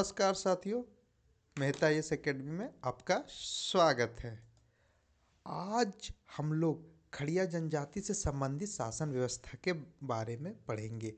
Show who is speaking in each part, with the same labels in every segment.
Speaker 1: नमस्कार साथियों, Mehta yes academy में आपका स्वागत है। आज हम लोग खड़िया जनजाति से संबंधित शासन व्यवस्था के बारे में पढ़ेंगे।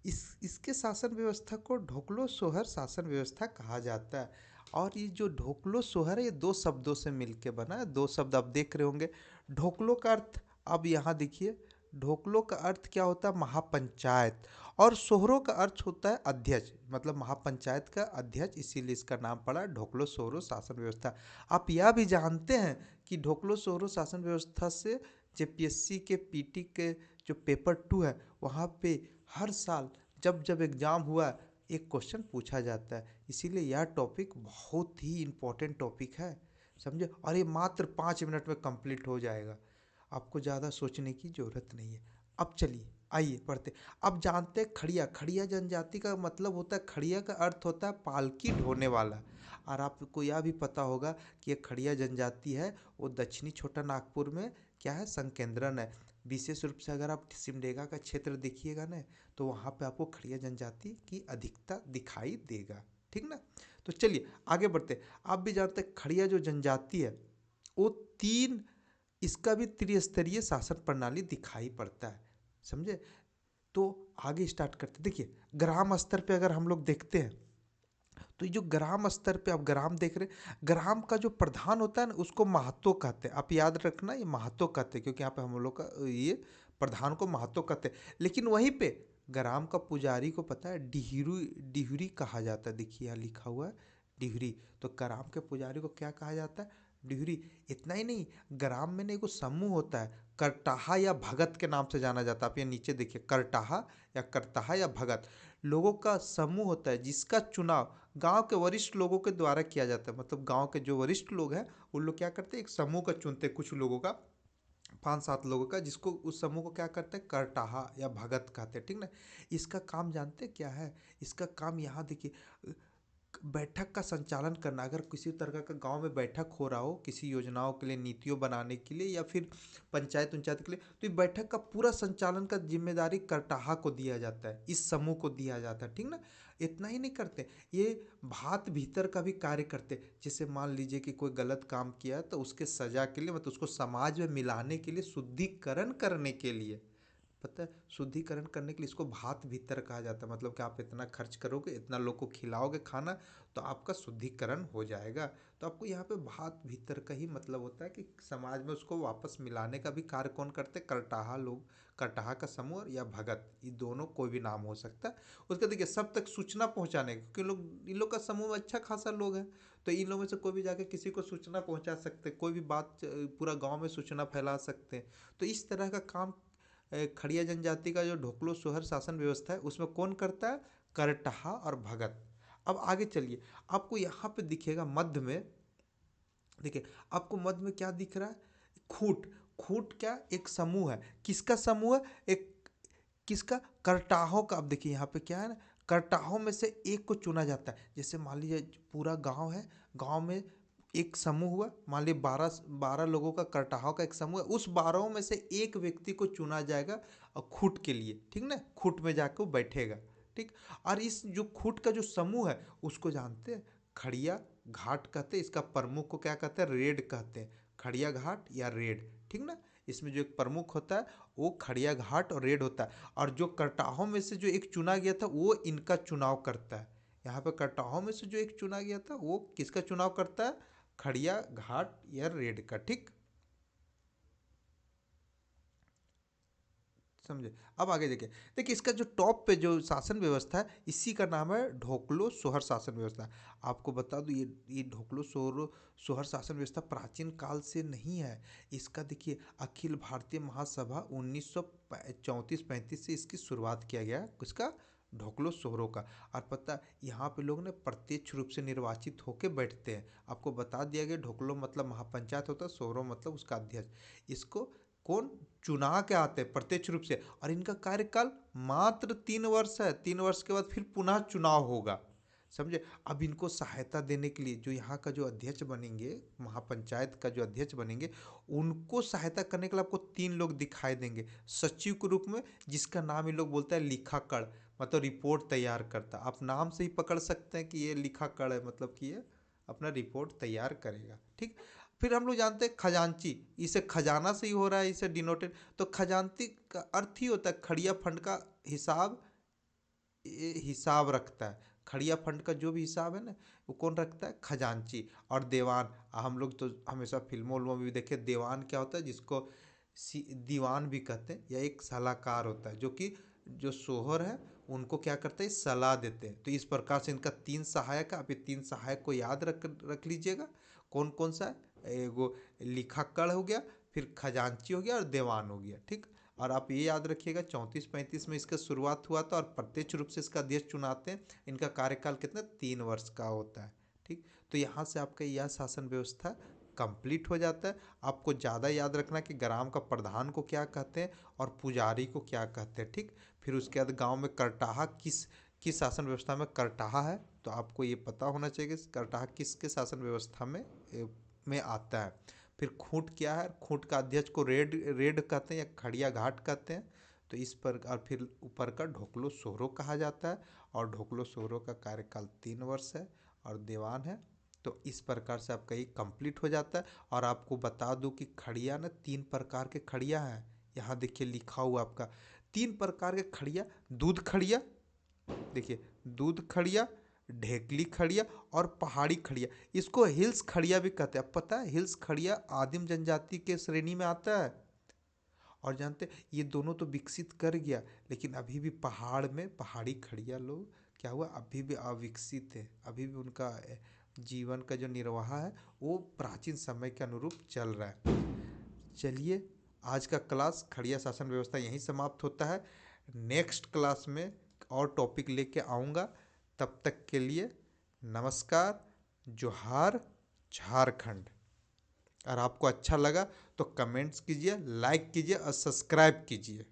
Speaker 1: इसके शासन व्यवस्था को ढोकलो सोहर शासन व्यवस्था कहा जाता है। और ये जो ढोकलो सोहर है, ये दो शब्दों से मिलके बना है। दो शब्द आप देख रहे होंगे। ढोकलो का अर्थ अब यहाँ देखिए, ढोकलो का अर्थ क्या होता है? महापंचायत। और सोहरो का अर्थ होता है अध्यक्ष, मतलब महापंचायत का अध्यक्ष, इसीलिए इसका नाम पड़ा ढोकलो सोहरो शासन व्यवस्था। आप यह भी जानते हैं कि ढोकलो सोहरो शासन व्यवस्था से जेपीएससी के पीटी के जो पेपर 2 है, वहाँ पे हर साल जब जब एग्जाम हुआ एक क्वेश्चन पूछा जाता है। इसीलिए यह टॉपिक बहुत ही इम्पोर्टेंट टॉपिक है, समझे। और ये मात्र 5 मिनट में कंप्लीट हो जाएगा, आपको ज़्यादा सोचने की ज़रूरत नहीं है। अब चलिए आइए पढ़ते। अब जानते हैं खड़िया। खड़िया जनजाति का मतलब होता है, खड़िया का अर्थ होता है पालकी ढोने वाला। और आपको यह भी पता होगा कि ये खड़िया जनजाति है वो दक्षिणी छोटा नागपुर में क्या है, संकेंद्रन है। विशेष रूप से अगर आप सिमडेगा का क्षेत्र देखिएगा ना, तो वहाँ पे आपको खड़िया जनजाति की अधिकता दिखाई देगा, ठीक ना। तो चलिए आगे बढ़ते। आप भी जानते हैं खड़िया जो जनजाति है वो तीन, इसका भी त्रिस्तरीय शासन प्रणाली दिखाई पड़ता है, समझे। तो आगे स्टार्ट करते। देखिए ग्राम स्तर पे अगर हम लोग देखते हैं, तो ये जो ग्राम स्तर पे आप ग्राम देख रहे हैं, ग्राम का जो प्रधान होता है ना, उसको महतो कहते हैं। आप याद रखना, ये महतो कहते हैं, क्योंकि यहाँ पे हम लोग का ये प्रधान को महतो कहते हैं। लेकिन वहीं पे ग्राम का पुजारी को पता है डिहरी, डिहरी कहा जाता है। देखिए यहाँ लिखा हुआ है डिहरी। तो ग्राम के पुजारी को क्या कहा जाता है? डिहरी। इतना ही नहीं, ग्राम में ना एगो समूह होता है, करटाहा या भगत के नाम से जाना जाता है। आप ये नीचे देखिए, करटाहा या करताहा या भगत लोगों का समूह होता है, जिसका चुनाव गांव के वरिष्ठ लोगों के द्वारा किया जाता है। मतलब गांव के जो वरिष्ठ लोग हैं, उन लोग क्या करते हैं, एक समूह का चुनते हैं, कुछ लोगों का, 5-7 लोगों का, जिसको उस समूह को क्या करते हैं, करटाहा या भगत कहते हैं, ठीक ना। इसका काम जानते हैं क्या है? इसका काम यहाँ देखिए, बैठक का संचालन करना। अगर किसी तरह का गांव में बैठक हो रहा हो किसी योजनाओं के लिए, नीतियों बनाने के लिए, या फिर पंचायत पंचायत के लिए, तो ये बैठक का पूरा संचालन का जिम्मेदारी करटाहा को दिया जाता है, इस समूह को दिया जाता है, ठीक ना। इतना ही नहीं करते, ये भात भीतर का भी कार्य करते। जैसे मान लीजिए कि कोई गलत काम किया, तो उसके सजा के लिए, मतलब उसको समाज में मिलाने के लिए, शुद्धिकरण करने के लिए, पता है, शुद्धिकरण करने के लिए इसको भात भीतर कहा जाता है। मतलब कि आप इतना खर्च करोगे, इतना लोग को खिलाओगे खाना, तो आपका शुद्धिकरण हो जाएगा। तो आपको यहाँ पे भात भीतर का ही मतलब होता है कि समाज में उसको वापस मिलाने का भी कार्य कौन करते? करटाहा लोग, करटाहा का समूह या भगत, ये दोनों कोई भी नाम हो सकता है। उसका देखिए सब तक सूचना पहुँचाने, क्योंकि लोग, इन लोग का समूह में अच्छा खासा लोग हैं, तो इन लोगों में से कोई भी जाके किसी को सूचना पहुँचा सकते, कोई भी बात पूरा गाँव में सूचना फैला सकते हैं। तो इस तरह का काम खड़िया जनजाति का जो ढोकलो सोहर शासन व्यवस्था है, उसमें कौन करता है? करटाहा और भगत। अब आगे चलिए, आपको यहाँ पे दिखेगा मध्य में, देखिए आपको मध्य में क्या दिख रहा है? खूट। खूट क्या? एक समूह है। किसका समूह है? एक किसका? करटाहों का। अब देखिए यहाँ पे क्या है ना, करटाहों में से एक को चुना जाता है। जैसे मान लीजिए पूरा गांव है, गांव में एक समूह हुआ, मान लीजिए 12 लोगों का करटाहों का एक समूह है, उस 12 में से एक व्यक्ति को चुना जाएगा और खूट के लिए, ठीक ना। खूट में जाकर वो बैठेगा, ठीक। और इस जो खूट का जो समूह है, उसको जानते हैं खड़िया घाट कहते हैं। इसका प्रमुख को क्या कहते हैं? रेड कहते हैं। खड़िया घाट या रेड, ठीक ना। इसमें जो एक प्रमुख होता है वो खड़िया घाट और रेड होता है। और जो करटाहों में से जो एक चुना गया था, वो इनका चुनाव करता है। यहाँ पे करटाहों में से जो एक चुना गया था, वो किसका चुनाव करता है? खड़िया घाट या रेड का, ठीक, समझे। अब आगे देखिए, देखिए इसका जो टॉप पे जो शासन व्यवस्था है, इसी का नाम है ढोकलो सोहर शासन व्यवस्था। आपको बता दूं, ये ढोकलो सोहर सोहर शासन व्यवस्था प्राचीन काल से नहीं है। इसका देखिए अखिल भारतीय महासभा 1934-35 से इसकी शुरुआत किया गया, किसका? ढोकलो सोहरों का। और पता, यहाँ पे लोग ने प्रत्यक्ष रूप से निर्वाचित होकर बैठते हैं। आपको बता दिया गया, ढोकलो मतलब महापंचायत होता है, सोहरो मतलब उसका अध्यक्ष। इसको कौन चुना के आते हैं प्रत्यक्ष रूप से। और इनका कार्यकाल मात्र 3 वर्ष है। 3 वर्ष के बाद फिर पुनः चुनाव होगा, समझे। अब इनको सहायता देने के लिए जो यहाँ का जो अध्यक्ष बनेंगे, महापंचायत का जो अध्यक्ष बनेंगे, उनको सहायता करने के लिए आपको 3 लोग दिखाई देंगे सचिव के रूप में, जिसका नाम ये लोग बोलते हैं लिखाकड़। मतलब रिपोर्ट तैयार करता। आप नाम से ही पकड़ सकते हैं कि ये लिखा कड़ है, मतलब कि ये अपना रिपोर्ट तैयार करेगा। ठीक। फिर हम लोग जानते हैं खजांची, इसे खजाना से ही हो रहा है, इसे डिनोटेड। तो खजांची का अर्थ ही होता है खड़िया फंड का हिसाब, हिसाब रखता है। खड़िया फंड का जो भी हिसाब है ना, वो कौन रखता है? खजांची। और दीवान, हम लोग तो हमेशा फिल्मों में भी देखे, दीवान क्या होता है? जिसको दीवान भी कहते हैं, या एक सलाहकार होता है जो कि जो शोहर है उनको क्या करते हैं? सलाह देते हैं। तो इस प्रकार से इनका तीन सहायक है। आप ये तीन सहायक को याद रख लीजिएगा। कौन कौन सा है? एगो लिखा कड़ हो गया, फिर खजांची हो गया, और दीवान हो गया। ठीक। और आप ये याद रखिएगा 34-35 में इसका शुरुआत हुआ था, और प्रत्यक्ष रूप से इसका अध्यक्ष चुनाते हैं। इनका कार्यकाल कितना? 3 वर्ष का होता है। ठीक। तो यहाँ से आपका यह शासन व्यवस्था कंप्लीट हो जाता है। आपको ज़्यादा याद रखना कि ग्राम का प्रधान को क्या कहते हैं और पुजारी को क्या कहते हैं। ठीक। फिर उसके बाद गांव में करटाहा किस किस शासन व्यवस्था में करटाहा है, तो आपको ये पता होना चाहिए कि करटाहा किसके शासन व्यवस्था में आता है। फिर खूंट क्या है? खूंट का अध्यक्ष को रेड रेड कहते हैं या खड़िया घाट कहते हैं। तो इस पर, और फिर ऊपर का ढोकलो सोहरो कहा जाता है, और ढोकलो सोहरो का कार्यकाल 3 वर्ष है, और दीवान है। तो इस प्रकार से आपका ये कंप्लीट हो जाता है। और आपको बता दूं कि खड़िया ना 3 प्रकार के खड़िया हैं। यहाँ देखिए लिखा हुआ आपका 3 प्रकार के खड़िया। दूध खड़िया, देखिए दूध खड़िया, ढेकली खड़िया, और पहाड़ी खड़िया। इसको हिल्स खड़िया भी कहते हैं। पता है हिल्स खड़िया आदिम जनजाति के श्रेणी में आता है। और जानते हैं ये दोनों तो विकसित कर गया, लेकिन अभी भी पहाड़ में पहाड़ी खड़िया लोग क्या हुआ, अभी भी अविकसित है। अभी भी उनका जीवन का जो निर्वाह है वो प्राचीन समय के अनुरूप चल रहा है। चलिए, आज का क्लास खड़िया शासन व्यवस्था यहीं समाप्त होता है। नेक्स्ट क्लास में और टॉपिक लेके आऊँगा। तब तक के लिए नमस्कार, जोहार, झारखंड। और आपको अच्छा लगा तो कमेंट्स कीजिए, लाइक कीजिए और सब्सक्राइब कीजिए।